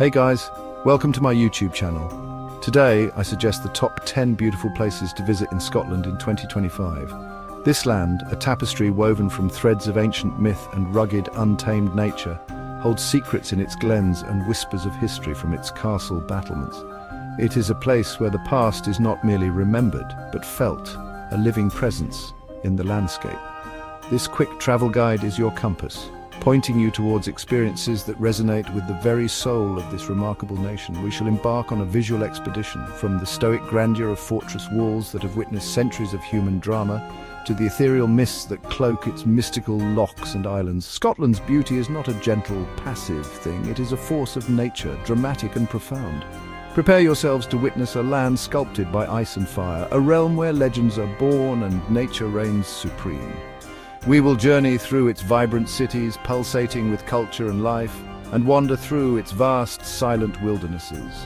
Hey guys, welcome to my YouTube channel. Today I suggest the top 10 beautiful places to visit in Scotland in 2025. This land, a tapestry woven from threads of ancient myth and rugged, untamed nature, holds secrets in its glens and whispers of history from its castle battlements. It is a place where the past is not merely remembered, but felt, a living presence in the landscape. This quick travel guide is your compass, pointing you towards experiences that resonate with the very soul of this remarkable nation. We shall embark on a visual expedition, from the stoic grandeur of fortress walls that have witnessed centuries of human drama, to the ethereal mists that cloak its mystical lochs and islands. Scotland's beauty is not a gentle, passive thing. It is a force of nature, dramatic and profound. Prepare yourselves to witness a land sculpted by ice and fire, a realm where legends are born and nature reigns supreme. We will journey through its vibrant cities, pulsating with culture and life, and wander through its vast, silent wildernesses.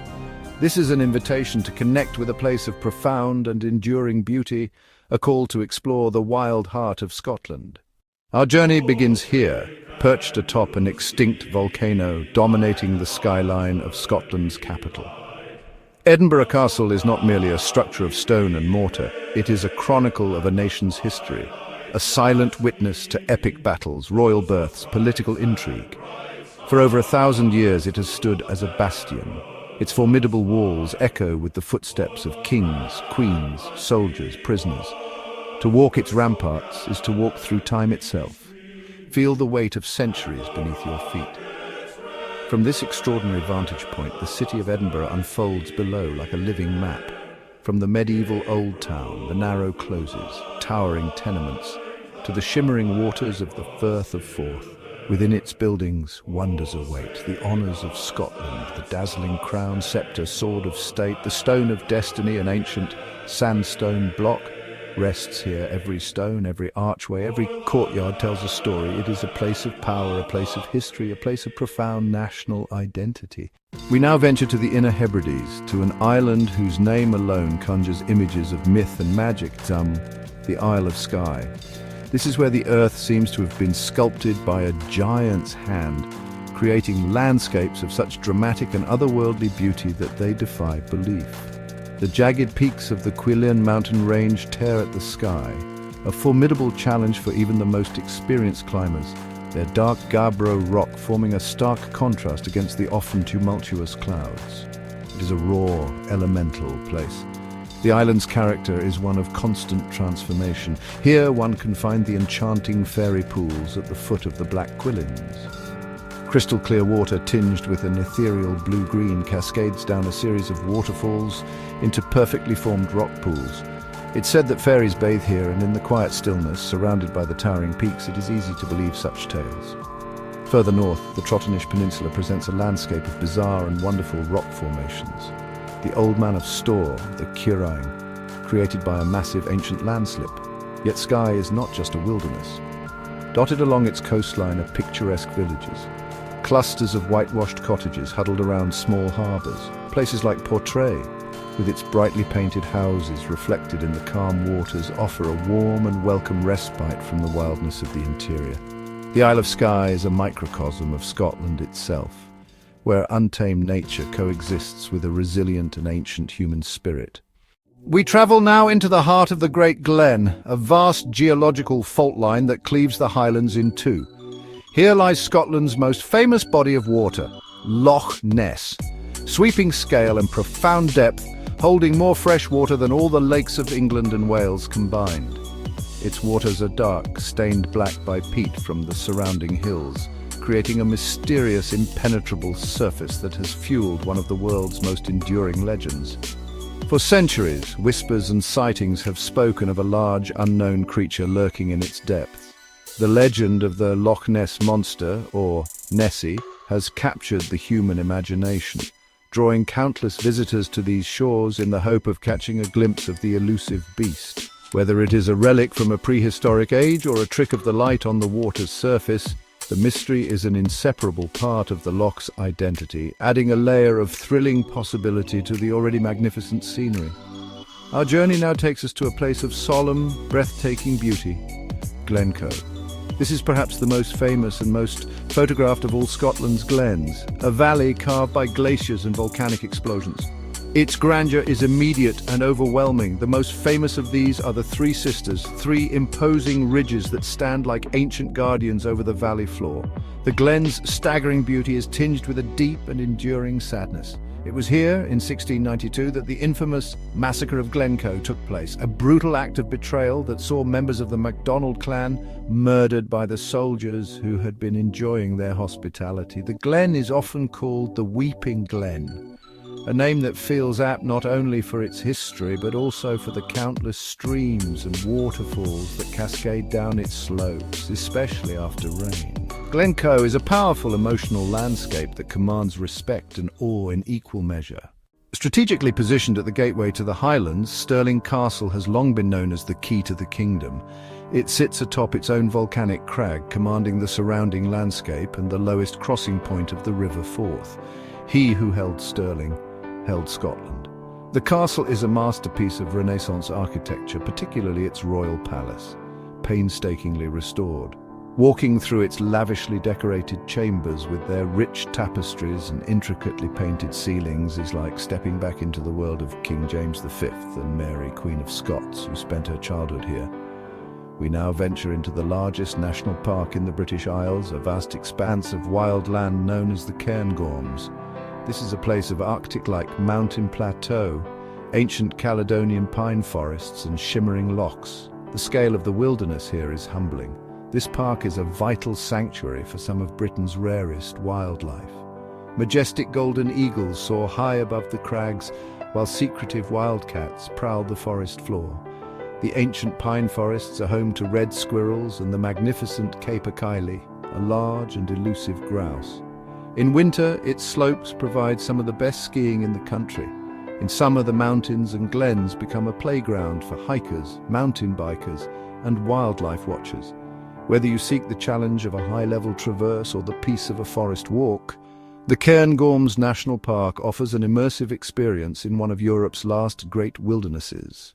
This is an invitation to connect with a place of profound and enduring beauty, a call to explore the wild heart of Scotland. Our journey begins here, perched atop an extinct volcano dominating the skyline of Scotland's capital. Edinburgh Castle is not merely a structure of stone and mortar, it is a chronicle of a nation's history, a silent witness to epic battles, royal births, political intrigue. For over 1,000 years it has stood as a bastion. Its formidable walls echo with the footsteps of kings, queens, soldiers, prisoners. To walk its ramparts is to walk through time itself. Feel the weight of centuries beneath your feet. From this extraordinary vantage point, the city of Edinburgh unfolds below like a living map. From the medieval Old Town, the narrow closes, towering tenements, to the shimmering waters of the Firth of Forth. Within its buildings, wonders await, the honours of Scotland, the dazzling crown, sceptre, sword of state, the stone of destiny, an ancient sandstone block, rests here. Every stone, every archway, every courtyard tells a story. It is a place of power, a place of history, a place of profound national identity. We now venture to the Inner Hebrides, to an island whose name alone conjures images of myth and magic, the Isle of Skye. This is where the earth seems to have been sculpted by a giant's hand, creating landscapes of such dramatic and otherworldly beauty that they defy belief. The jagged peaks of the Cuillin mountain range tear at the sky, a formidable challenge for even the most experienced climbers, their dark gabbro rock forming a stark contrast against the often tumultuous clouds. It is a raw, elemental place. The island's character is one of constant transformation. Here one can find the enchanting fairy pools at the foot of the Black Cuillins. Crystal clear water tinged with an ethereal blue-green cascades down a series of waterfalls into perfectly formed rock pools. It's said that fairies bathe here, and in the quiet stillness, surrounded by the towering peaks, it is easy to believe such tales. Further north, the Trotternish Peninsula presents a landscape of bizarre and wonderful rock formations. The Old Man of Storr, the Curine, created by a massive ancient landslip. Yet Skye is not just a wilderness. Dotted along its coastline are picturesque villages, clusters of whitewashed cottages huddled around small harbours. Places like Portray, with its brightly painted houses reflected in the calm waters, offer a warm and welcome respite from the wildness of the interior. The Isle of Skye is a microcosm of Scotland itself, where untamed nature coexists with a resilient and ancient human spirit. We travel now into the heart of the Great Glen, a vast geological fault line that cleaves the Highlands in two. Here lies Scotland's most famous body of water, Loch Ness. Sweeping scale and profound depth, holding more fresh water than all the lakes of England and Wales combined. Its waters are dark, stained black by peat from the surrounding hills, creating a mysterious, impenetrable surface that has fueled one of the world's most enduring legends. For centuries, whispers and sightings have spoken of a large, unknown creature lurking in its depths. The legend of the Loch Ness monster, or Nessie, has captured the human imagination, drawing countless visitors to these shores in the hope of catching a glimpse of the elusive beast. Whether it is a relic from a prehistoric age or a trick of the light on the water's surface, the mystery is an inseparable part of the loch's identity, adding a layer of thrilling possibility to the already magnificent scenery. Our journey now takes us to a place of solemn, breathtaking beauty, Glencoe. This is perhaps the most famous and most photographed of all Scotland's glens, a valley carved by glaciers and volcanic explosions. Its grandeur is immediate and overwhelming. The most famous of these are the Three Sisters, three imposing ridges that stand like ancient guardians over the valley floor. The glen's staggering beauty is tinged with a deep and enduring sadness. It was here, in 1692, that the infamous massacre of Glencoe took place, a brutal act of betrayal that saw members of the MacDonald clan murdered by the soldiers who had been enjoying their hospitality. The glen is often called the Weeping Glen, a name that feels apt not only for its history but also for the countless streams and waterfalls that cascade down its slopes, especially after rain. Glencoe is a powerful emotional landscape that commands respect and awe in equal measure. Strategically positioned at the gateway to the Highlands, Stirling Castle has long been known as the key to the kingdom. It sits atop its own volcanic crag, commanding the surrounding landscape and the lowest crossing point of the River Forth. He who held Stirling held Scotland. The castle is a masterpiece of Renaissance architecture, particularly its royal palace, painstakingly restored. Walking through its lavishly decorated chambers with their rich tapestries and intricately painted ceilings is like stepping back into the world of King James V and Mary, Queen of Scots, who spent her childhood here. We now venture into the largest national park in the British Isles, a vast expanse of wild land known as the Cairngorms. This is a place of Arctic-like mountain plateau, ancient Caledonian pine forests and shimmering lochs. The scale of the wilderness here is humbling. This park is a vital sanctuary for some of Britain's rarest wildlife. Majestic golden eagles soar high above the crags, while secretive wildcats prowl the forest floor. The ancient pine forests are home to red squirrels and the magnificent Caper Caillie, a large and elusive grouse. In winter, its slopes provide some of the best skiing in the country. In summer, the mountains and glens become a playground for hikers, mountain bikers, and wildlife watchers. Whether you seek the challenge of a high-level traverse or the peace of a forest walk, the Cairngorms National Park offers an immersive experience in one of Europe's last great wildernesses.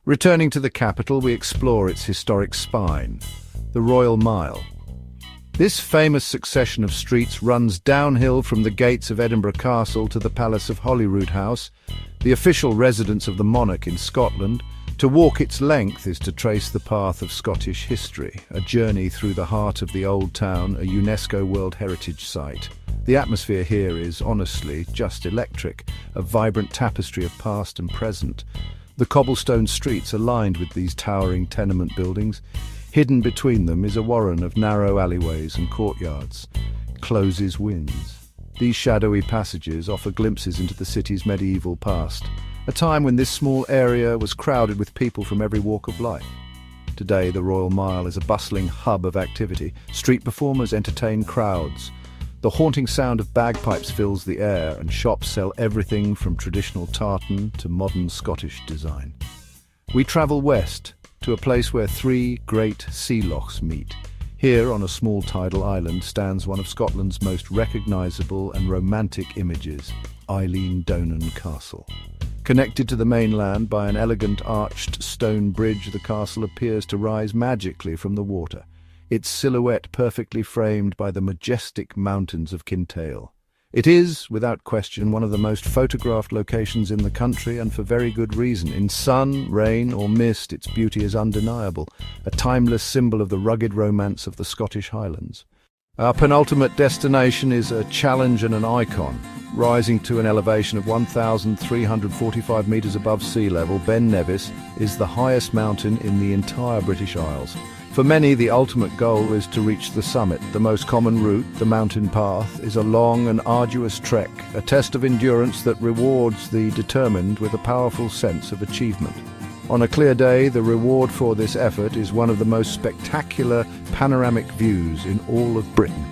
Returning to the capital, we explore its historic spine, the Royal Mile. This famous succession of streets runs downhill from the gates of Edinburgh Castle to the Palace of Holyrood House, the official residence of the monarch in Scotland. To walk its length is to trace the path of Scottish history, a journey through the heart of the Old Town, a UNESCO World Heritage Site. The atmosphere here is, honestly, just electric, a vibrant tapestry of past and present. The cobblestone streets are lined with these towering tenement buildings. Hidden between them is a warren of narrow alleyways and courtyards. Closes wins. These shadowy passages offer glimpses into the city's medieval past, a time when this small area was crowded with people from every walk of life. Today, the Royal Mile is a bustling hub of activity. Street performers entertain crowds. The haunting sound of bagpipes fills the air, and shops sell everything from traditional tartan to modern Scottish design. We travel west to a place where three great sea lochs meet. Here, on a small tidal island, stands one of Scotland's most recognisable and romantic images, Eilean Donan Castle. Connected to the mainland by an elegant arched stone bridge, the castle appears to rise magically from the water, its silhouette perfectly framed by the majestic mountains of Kintail. It is, without question, one of the most photographed locations in the country, and for very good reason. In sun, rain or mist, its beauty is undeniable, a timeless symbol of the rugged romance of the Scottish Highlands. Our penultimate destination is a challenge and an icon. Rising to an elevation of 1,345 metres above sea level, Ben Nevis is the highest mountain in the entire British Isles. For many, the ultimate goal is to reach the summit. The most common route, the mountain path, is a long and arduous trek, a test of endurance that rewards the determined with a powerful sense of achievement. On a clear day, the reward for this effort is one of the most spectacular panoramic views in all of Britain.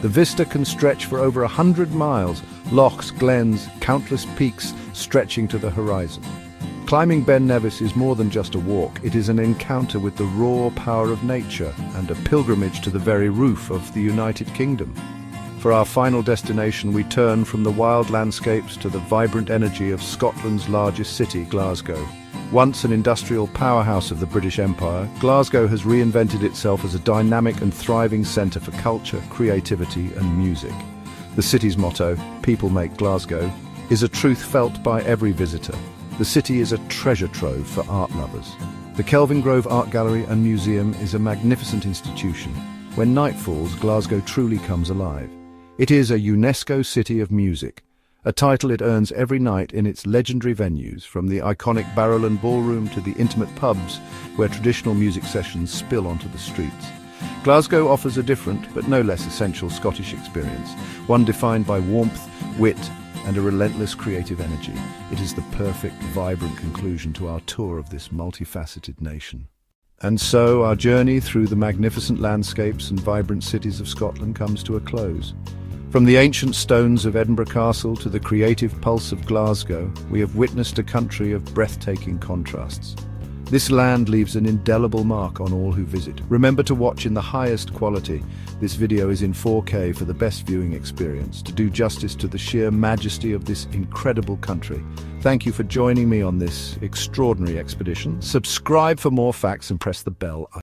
The vista can stretch for over 100 miles, lochs, glens, countless peaks stretching to the horizon. Climbing Ben Nevis is more than just a walk. It is an encounter with the raw power of nature and a pilgrimage to the very roof of the United Kingdom. For our final destination, we turn from the wild landscapes to the vibrant energy of Scotland's largest city, Glasgow. Once an industrial powerhouse of the British Empire, Glasgow has reinvented itself as a dynamic and thriving centre for culture, creativity and music. The city's motto, "People make Glasgow," is a truth felt by every visitor. The city is a treasure trove for art lovers. The Kelvingrove Art Gallery and Museum is a magnificent institution. When night falls, Glasgow truly comes alive. It is a UNESCO City of Music, a title it earns every night in its legendary venues, from the iconic Barrowland Ballroom to the intimate pubs where traditional music sessions spill onto the streets. Glasgow offers a different, but no less essential Scottish experience, one defined by warmth, wit, and a relentless creative energy. It is the perfect, vibrant conclusion to our tour of this multifaceted nation. And so our journey through the magnificent landscapes and vibrant cities of Scotland comes to a close. From the ancient stones of Edinburgh Castle to the creative pulse of Glasgow, we have witnessed a country of breathtaking contrasts. This land leaves an indelible mark on all who visit. Remember to watch in the highest quality. This video is in 4K for the best viewing experience, to do justice to the sheer majesty of this incredible country. Thank you for joining me on this extraordinary expedition. Subscribe for more facts and press the bell icon.